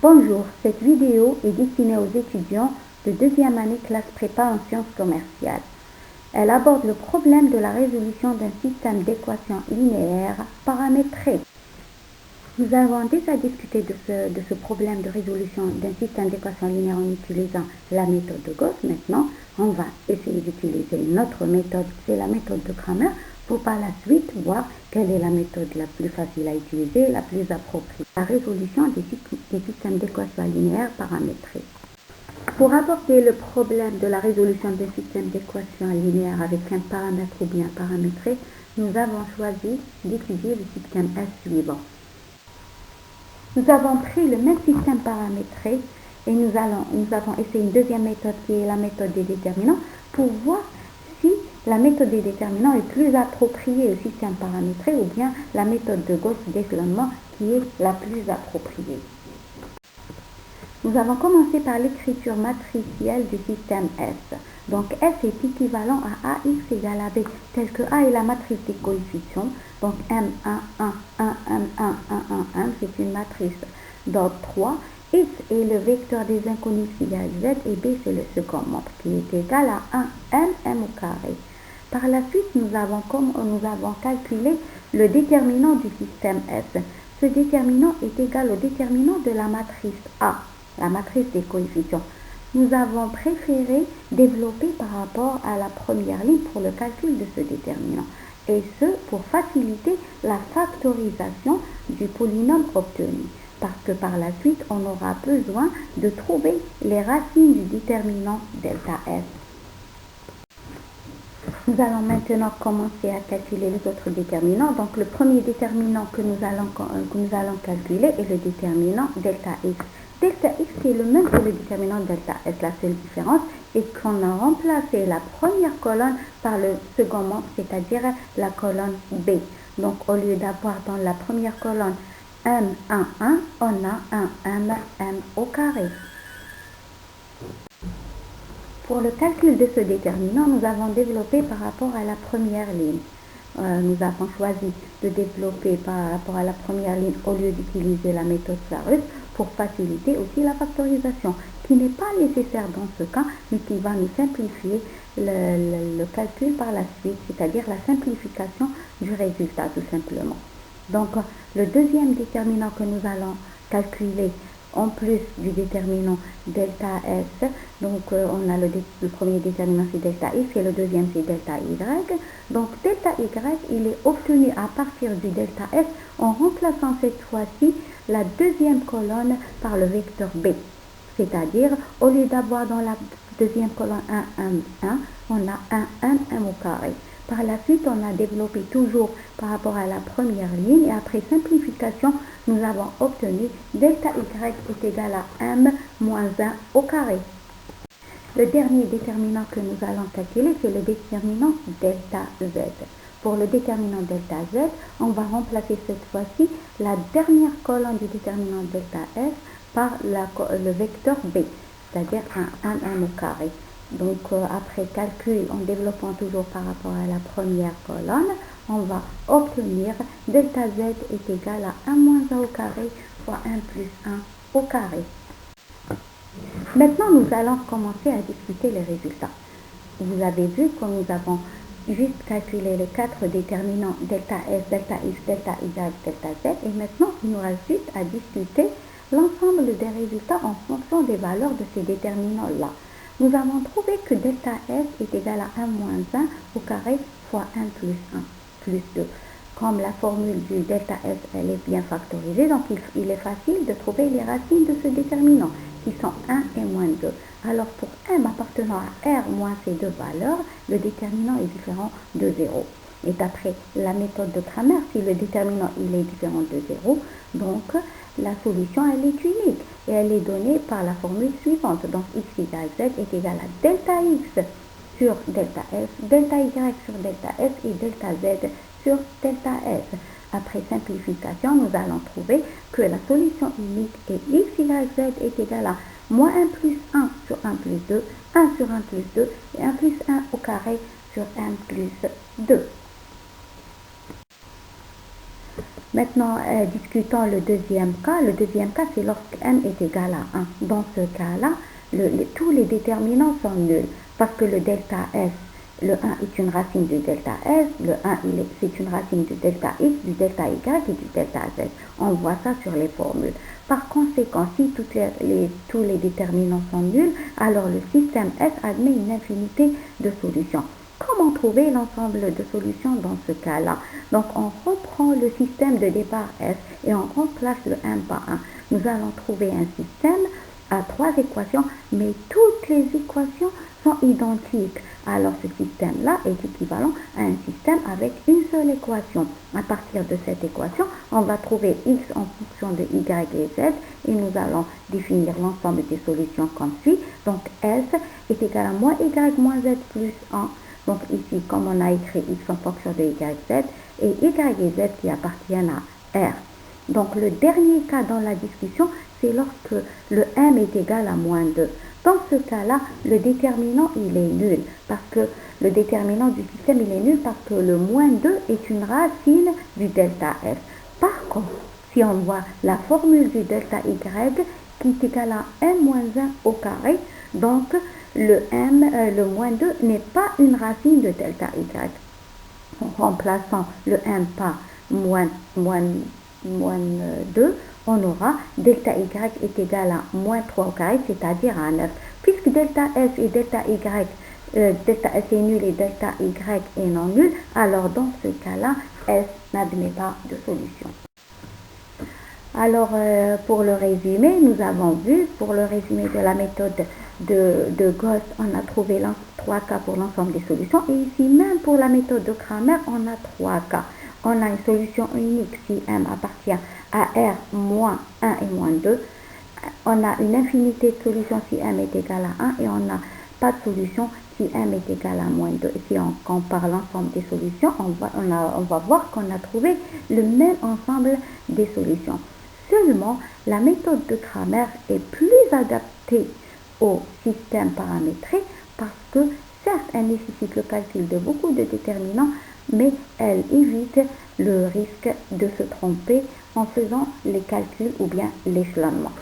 Bonjour, cette vidéo est destinée aux étudiants de deuxième année classe prépa en sciences commerciales. Elle aborde le problème de la résolution d'un système d'équations linéaires paramétrées. Nous avons déjà discuté de ce problème de résolution d'un système d'équations linéaires en utilisant la méthode de Gauss. Maintenant, on va essayer d'utiliser notre méthode, c'est la méthode de Cramer, pour par la suite voir quelle est la méthode la plus facile à utiliser, la plus appropriée. La résolution des systèmes d'équations linéaires paramétrées. Pour aborder le problème de la résolution d'un système d'équations linéaires avec un paramètre ou bien paramétré, nous avons choisi d'étudier le système S suivant. Nous avons pris le même système paramétré et nous avons essayé une deuxième méthode qui est la méthode des déterminants pour voir si la méthode des déterminants est plus appropriée au système paramétré ou bien la méthode de Gauss d'échelonnement qui est la plus appropriée. Nous avons commencé par l'écriture matricielle du système S. Donc S est équivalent à AX égale à B, tel que A est la matrice des coefficients. Donc M1, 1, 1, M1, 1, 1, 1, c'est une matrice d'ordre 3. X est le vecteur des inconnus égale Z et B c'est le second membre qui est égal à 1 M au carré. Par la suite, nous avons calculé le déterminant du système S. Ce déterminant est égal au déterminant de la matrice A, la matrice des coefficients. Nous avons préféré développer par rapport à la première ligne pour le calcul de ce déterminant, et ce pour faciliter la factorisation du polynôme obtenu, parce que par la suite, on aura besoin de trouver les racines du déterminant delta S. Nous allons maintenant commencer à calculer les autres déterminants. Donc le premier déterminant que nous allons calculer est le déterminant delta X. Delta X est le même que le déterminant delta S. La seule différence est qu'on a remplacé la première colonne par le second membre, c'est-à-dire la colonne B. Donc au lieu d'avoir dans la première colonne M, 1, 1, on a un M au carré. Pour le calcul de ce déterminant, nous avons développé par rapport à la première ligne. Nous avons choisi de développer par rapport à la première ligne au lieu d'utiliser la méthode Sarus pour faciliter aussi la factorisation, qui n'est pas nécessaire dans ce cas, mais qui va nous simplifier le calcul par la suite, c'est-à-dire la simplification du résultat tout simplement. Donc, le deuxième déterminant que nous allons calculer en plus du déterminant delta S, donc on a le premier déterminant c'est delta X et le deuxième c'est delta Y. Donc delta Y, il est obtenu à partir du delta S en remplaçant cette fois-ci la deuxième colonne par le vecteur B. C'est-à-dire, au lieu d'avoir dans la deuxième colonne 1, 1, 1, on a un M au carré. Par la suite, on a développé toujours par rapport à la première ligne et après simplification, nous avons obtenu delta Y est égal à M moins 1 au carré. Le dernier déterminant que nous allons calculer, c'est le déterminant delta Z. Pour le déterminant delta Z, on va remplacer cette fois-ci la dernière colonne du déterminant delta S par le vecteur B, c'est-à-dire un M au carré. Donc, après calcul, en développant toujours par rapport à la première colonne, on va obtenir delta Z est égal à 1 moins 1 au carré fois 1 plus 1 au carré. Maintenant, nous allons commencer à discuter les résultats. Vous avez vu que nous avons juste calculé les 4 déterminants delta S, delta X, delta Y, delta Z. Et maintenant, il nous reste juste à discuter l'ensemble des résultats en fonction des valeurs de ces déterminants-là. Nous avons trouvé que delta S est égal à 1 moins 1 au carré fois 1 plus 1 plus 2. Comme la formule du delta S elle est bien factorisée, donc il est facile de trouver les racines de ce déterminant, qui sont 1 et moins 2. Alors pour M appartenant à R moins ces deux valeurs, le déterminant est différent de 0. Et d'après la méthode de Cramer, si le déterminant il est différent de 0, donc la solution elle est unique et elle est donnée par la formule suivante. Donc x égale z est égal à delta x sur delta s, delta y sur delta s et delta z sur delta s. Après simplification, nous allons trouver que la solution unique est x égale z est égal à moins 1 plus 1 sur 1 plus 2, 1 sur 1 plus 2 et 1 plus 1 au carré sur 1 plus 2. Maintenant, discutons le deuxième cas. Le deuxième cas, c'est lorsque m est égal à 1. Dans ce cas-là, tous les déterminants sont nuls parce que le delta S, le 1 est une racine du delta S, le 1 c'est une racine du delta X, du delta Y et du delta Z. On voit ça sur les formules. Par conséquent, si tous les déterminants sont nuls, alors le système S admet une infinité de solutions. Comment trouver l'ensemble de solutions dans ce cas-là? Donc, on reprend le système de départ S et on remplace le 1 par 1. Nous allons trouver un système à 3 équations, mais toutes les équations sont identiques. Alors, ce système-là est équivalent à un système avec une seule équation. À partir de cette équation, on va trouver X en fonction de Y et Z et nous allons définir l'ensemble des solutions comme suit. Donc, S est égal à moins Y moins Z plus 1. Donc ici, comme on a écrit X en fonction de Y, Z, et Y et Z qui appartiennent à R. Donc le dernier cas dans la discussion, c'est lorsque le M est égal à moins 2. Dans ce cas-là, le déterminant, il est nul. Parce que le déterminant du système, il est nul parce que le moins 2 est une racine du delta F. Par contre, si on voit la formule du delta Y qui est égal à M moins 1 au carré, donc le moins 2 n'est pas une racine de delta Y. En remplaçant le M par moins 2, on aura delta Y est égal à moins 3 au carré, c'est-à-dire à 9. Puisque delta S et delta Y, delta S est nul et delta Y est non nul, alors dans ce cas-là, S n'admet pas de solution. Alors, pour le résumé, nous avons vu, pour le résumé de la méthode de Gauss, on a trouvé 3 cas pour l'ensemble des solutions. Et ici, même pour la méthode de Cramer, on a 3 cas. On a une solution unique si M appartient à R moins 1 et moins 2. On a une infinité de solutions si M est égal à 1 et on n'a pas de solution si M est égal à moins 2. Et si on compare l'ensemble des solutions, on va voir qu'on a trouvé le même ensemble des solutions. Seulement, la méthode de Cramer est plus adaptée au système paramétré parce que, certes, elle nécessite le calcul de beaucoup de déterminants, mais elle évite le risque de se tromper en faisant les calculs ou bien l'échelonnement.